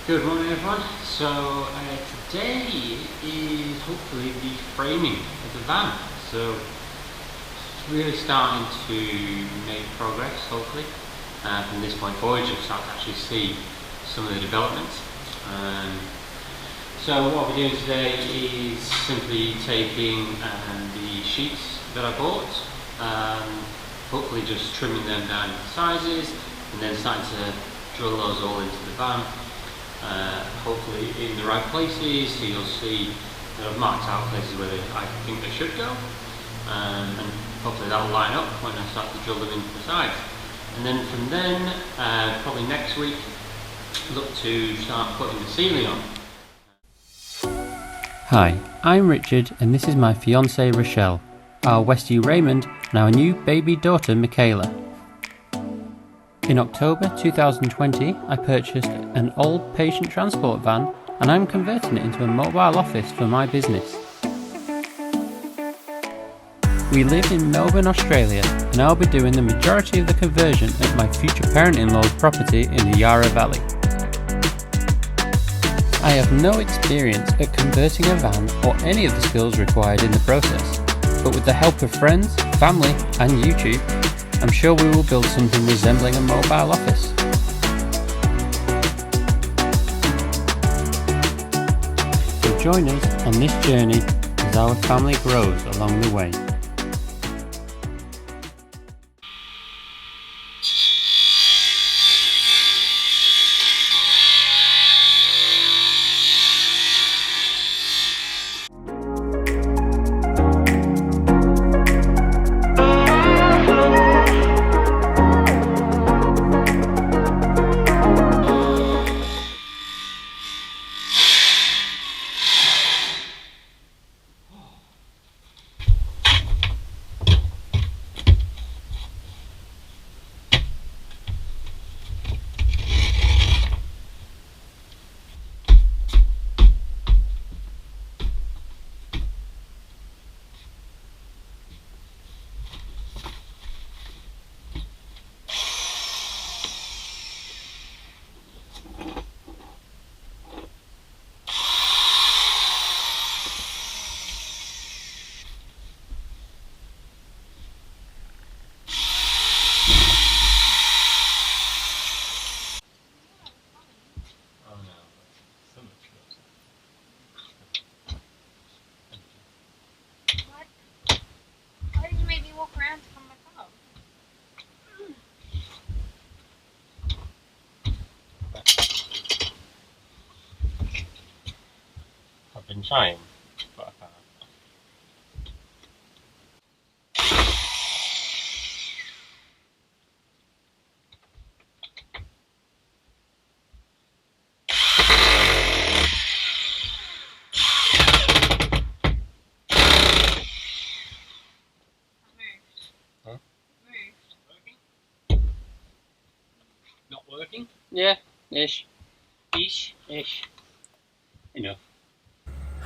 Good morning everyone. So today is hopefully the framing of the van. So it's really starting to make progress hopefully. From this point forward you'll start to actually see some of the developments. So what we're doing today is simply taking the sheets that I bought, hopefully just trimming them down into sizes and then starting to drill those all into the van. Hopefully in the right places, so you'll see that I've marked out places where I think they should go, and hopefully that will line up when I start to drill them into the sides. And then from then, probably next week, look to start putting the ceiling on. Hi, I'm Richard and this is my fiancée Rochelle, our Westie Raymond and our new baby daughter Michaela. In October 2020 I purchased an old patient transport van and I'm converting it into a mobile office for my business. We live in Melbourne, Australia and I'll be doing the majority of the conversion at my future parent-in-law's property in the Yarra Valley. I have no experience at converting a van or any of the skills required in the process, but with the help of friends, family and YouTube, I'm sure we will build something resembling a mobile office. So join us on this journey as our family grows along the way. I've been trying, but I can't. Not working? Yeah, ish. Ish. Enough.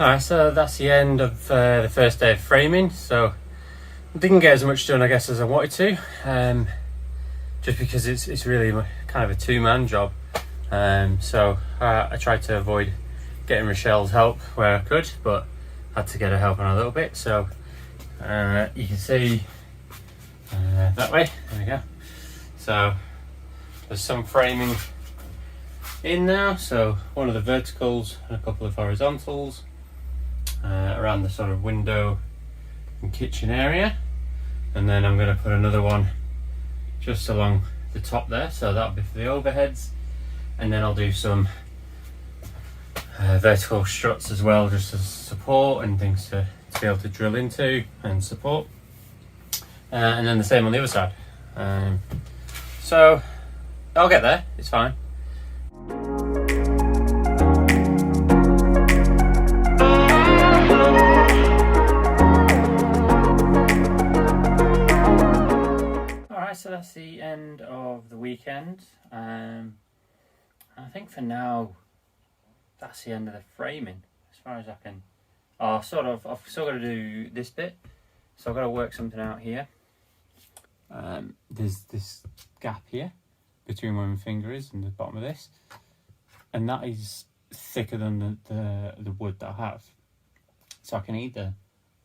Alright, so that's the end of the first day of framing. So I didn't get as much done, I guess, as I wanted to, just because it's really kind of a two-man job. So I tried to avoid getting Rochelle's help where I could, but had to get her help on a little bit. So you can see that way. There we go. So there's some framing in now. So one of the verticals and a couple of horizontals around the sort of window and kitchen area, and then I'm going to put another one just along the top there, so that'll be for the overheads, and then I'll do some vertical struts as well, just as support and things to be able to drill into and support, and then the same on the other side. So I'll get there, it's fine. So that's the end of the weekend. I think for now that's the end of the framing as far as I can. I've still got to do this bit, so I've got to work something out here. There's this gap here between where my finger is and the bottom of this, and that is thicker than the wood that I have. So I can either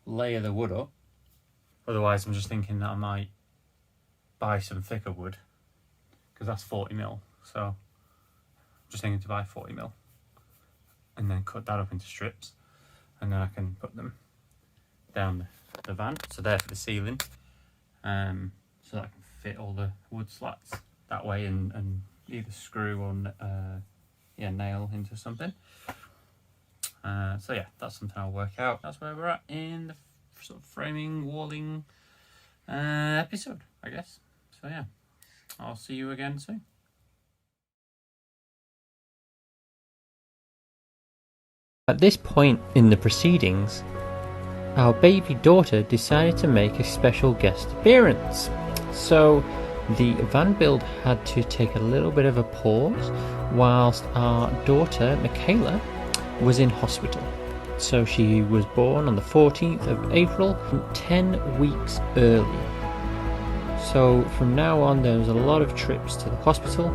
layer the wood up, otherwise I'm just thinking that I might buy some thicker wood, because that's 40mm. So I'm just thinking to buy 40mm and then cut that up into strips, and then I can put them down the van, so there for the ceiling, so that I can fit all the wood slats that way, and either screw or nail into something. So yeah, that's something I'll work out. That's where we're at in the sort of framing, walling episode, I guess. So yeah, I'll see you again soon. At this point in the proceedings, our baby daughter decided to make a special guest appearance. So the van build had to take a little bit of a pause whilst our daughter Michaela was in hospital. So she was born on the 14th of April, 10 weeks early. So from now on there was a lot of trips to the hospital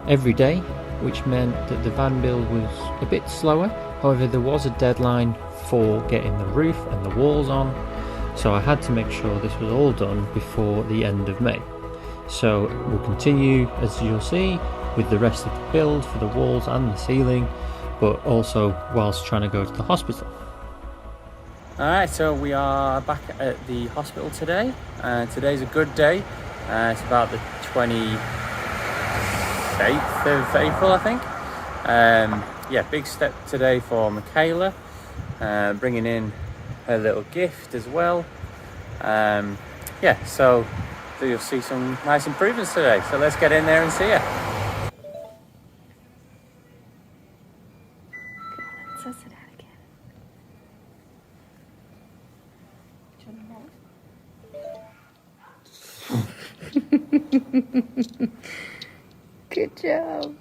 every day, which meant that the van build was a bit slower. However, there was a deadline for getting the roof and the walls on, so I had to make sure this was all done before the end of May. So we'll continue, as you'll see, with the rest of the build for the walls and the ceiling, but also whilst trying to go to the hospital. Alright, so we are back at the hospital today. Today's a good day. It's about the 28th of April, I think. Yeah, big step today for Michaela, bringing in her little gift as well. Yeah, so you'll see some nice improvements today. So let's get in there and see her. Let's sit down again. Good job.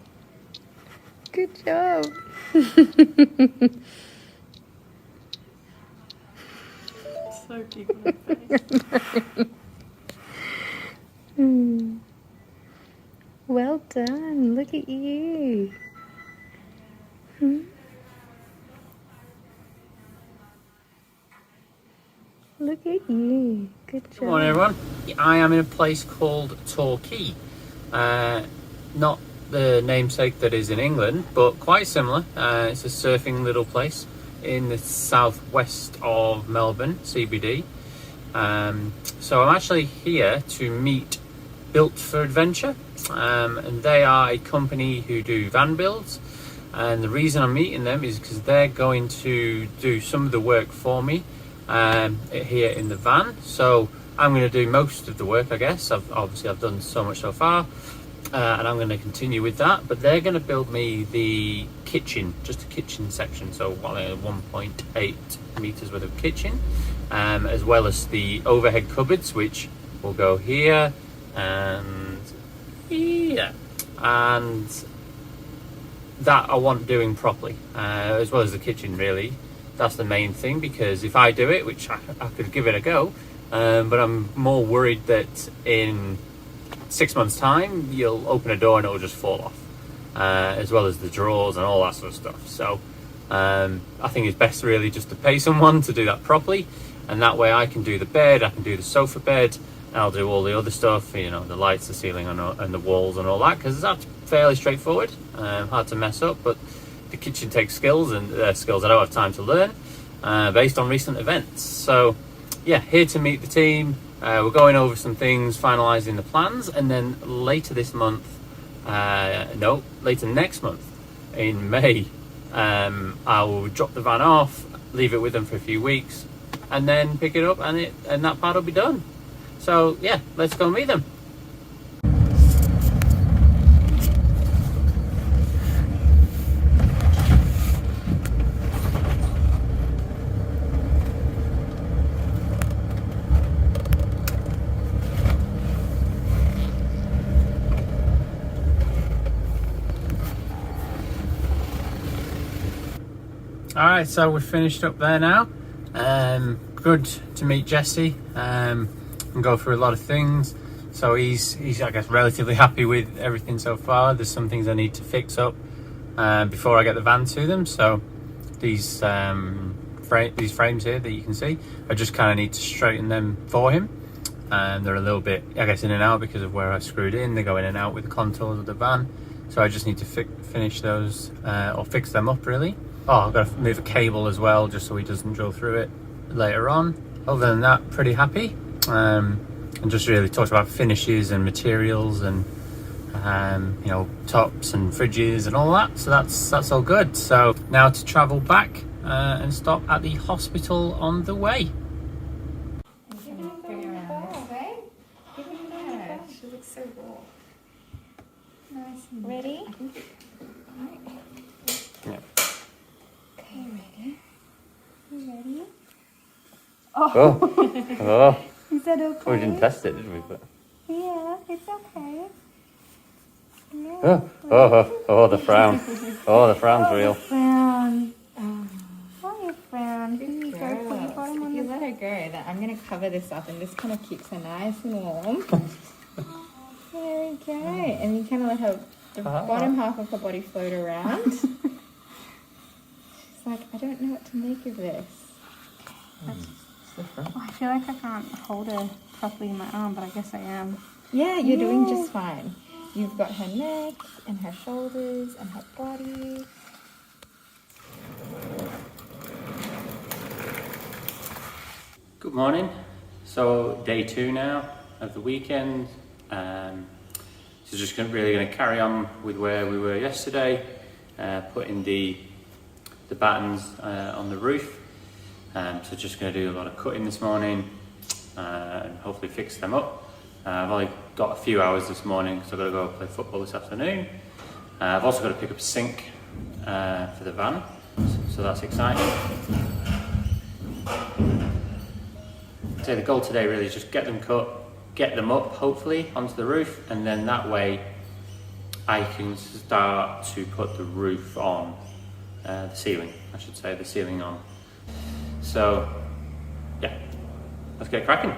Good job. So deep in my face. Well done. Look at you. Look at you. Good job. Good morning, everyone. I am in a place called Torquay. Not the namesake that is in England, but quite similar. It's a surfing little place in the southwest of Melbourne, CBD. So I'm actually here to meet Built for Adventure, and they are a company who do van builds. And the reason I'm meeting them is because they're going to do some of the work for me here in the van. So I'm going to do most of the work, I guess. I've done so much so far, and I'm going to continue with that. But they're going to build me the kitchen, just a kitchen section, so 1.8 meters worth of kitchen, as well as the overhead cupboards, which will go here and here, and that I want doing properly, as well as the kitchen. Really, that's the main thing, because if I do it, which I could give it a go, but I'm more worried that in 6 months time you'll open a door and it'll just fall off, as well as the drawers and all that sort of stuff. So I think it's best really just to pay someone to do that properly, and that way I can do the bed, I can do the sofa bed, and I'll do all the other stuff, you know, the lights, the ceiling, and the walls and all that, because that's fairly straightforward, hard to mess up. But the kitchen takes skills, and skills I don't have time to learn, based on recent events. So yeah, here to meet the team. We're going over some things, finalising the plans, and then later this month, later next month, in May, I'll drop the van off, leave it with them for a few weeks, and then pick it up, and that part will be done. So yeah, let's go meet them. Alright, so we're finished up there now. Good to meet Jesse and go through a lot of things. So he's I guess relatively happy with everything so far. There's some things I need to fix up, before I get the van to them. So these frames here that you can see, I just kind of need to straighten them for him. And they're a little bit, I guess, in and out because of where I screwed in. They go in and out with the contours of the van. So I just need to finish those, or fix them up really. Oh, I've got to move a cable as well, just so he doesn't drill through it later on. Other than that, pretty happy. And just really talked about finishes and materials and you know, tops and fridges and all that. So that's all good. So now to travel back and stop at the hospital on the way. She looks so cool. Nice. Ready? Yeah. Okay, ready? You ready? Oh. Oh. Is that okay? We didn't test it, did we? But... Yeah, it's okay. Yeah. Oh, the frown. Oh, the frown's real. Frown. Why you frown? Here you go. Put your bottom If on you the... let her go, then I'm going to cover this up and this kind of keeps her nice and warm. There we go. And you kind of let her, the bottom half of her body float around. She's like, I don't know what to make of this. Oh, I feel like I can't hold her properly in my arm, but I guess I am. Yeah, you're doing just fine. You've got her neck and her shoulders and her body. Good morning. So day 2 now of the weekend. So just really going to carry on with where we were yesterday, putting the battens on the roof. So just going to do a lot of cutting this morning and hopefully fix them up. I've only got a few hours this morning because I've got to go play football this afternoon. I've also got to pick up a sink for the van, so that's exciting. So the goal today really is just get them cut, get them up hopefully onto the roof, and then that way I can start to put the roof on, the ceiling, I should say, the ceiling on. So yeah, let's get cracking.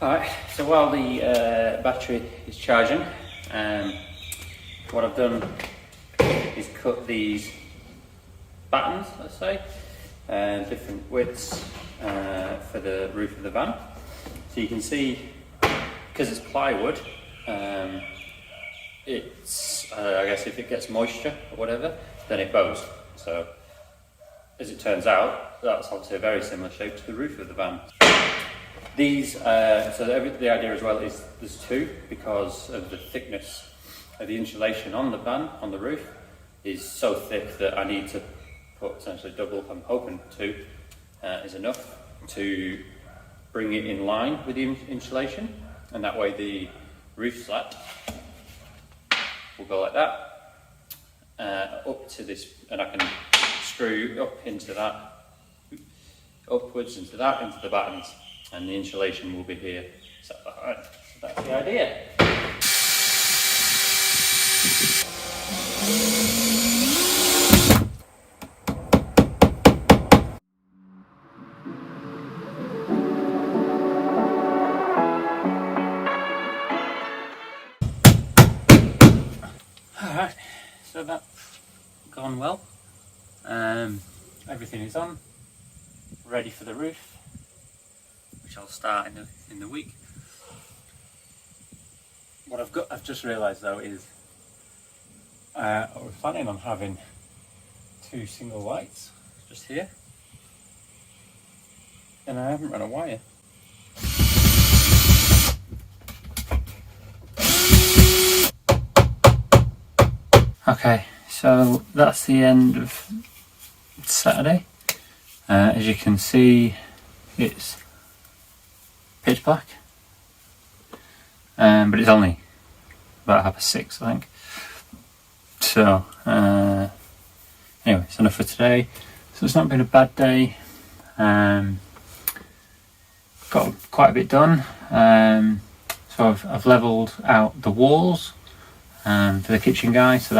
Alright, so while the battery is charging, what I've done is cut these battens, let's say, different widths for the roof of the van. So you can see, because it's plywood, it's, I guess if it gets moisture or whatever, then it bows. So as it turns out, that's obviously a very similar shape to the roof of the van. These, so the idea as well is there's 2 because of the thickness of the insulation on the van, on the roof, is so thick that I need to put essentially double. I'm hoping 2 is enough to bring it in line with the insulation, and that way the roof slat will go like that up to this, and I can screw up into that, upwards into that, into the battens, and the insulation will be here. So, That's the idea. Alright, so that's gone well. Everything is on, ready for the roof, which I'll start in the week. What I've just realised though is we're planning on having 2 single lights just here, and I haven't run a wire. Okay, so that's the end of Saturday. As you can see, it's pitch black, but it's only about 6:30, I think. So anyway, it's enough for today. So it's not been a bad day. Got quite a bit done. So I've levelled out the walls for the kitchen guy, so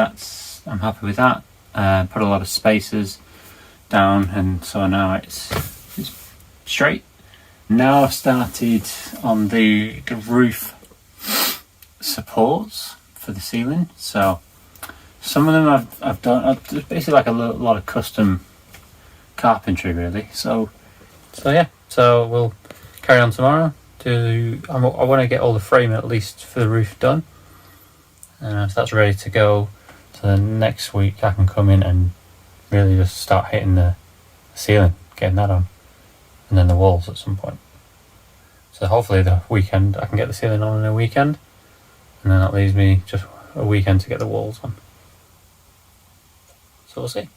I'm happy with that. Put a lot of spacers down, and so now it's straight. Now I've started on the roof supports for the ceiling. So some of them I've done. It's basically like a lot of custom carpentry, really. So yeah. So we'll carry on tomorrow. I want to get all the framing at least for the roof done. So that's ready to go. So then next week I can come in and really just start hitting the ceiling, getting that on, and then the walls at some point. So hopefully the weekend I can get the ceiling on in a weekend, and then that leaves me just a weekend to get the walls on. So we'll see.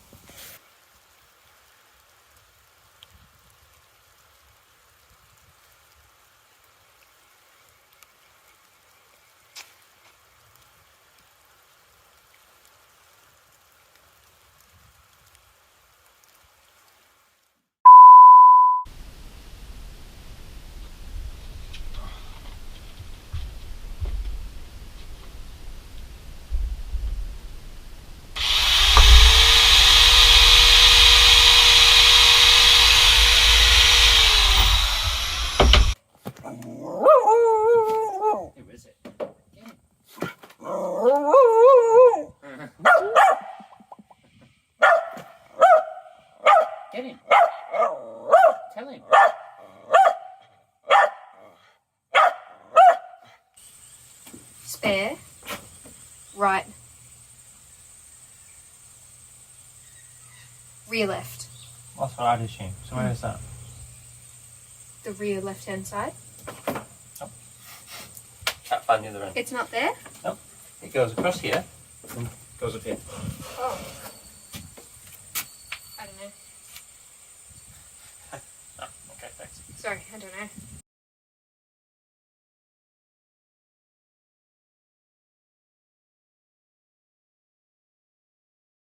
Get him. Tell him. Spare. Right. Rear left. That's what I'd assume. So where is that? The rear left hand side. Oh. Can't find the other end. It's not there? Nope. It goes across here and goes up here. Oh.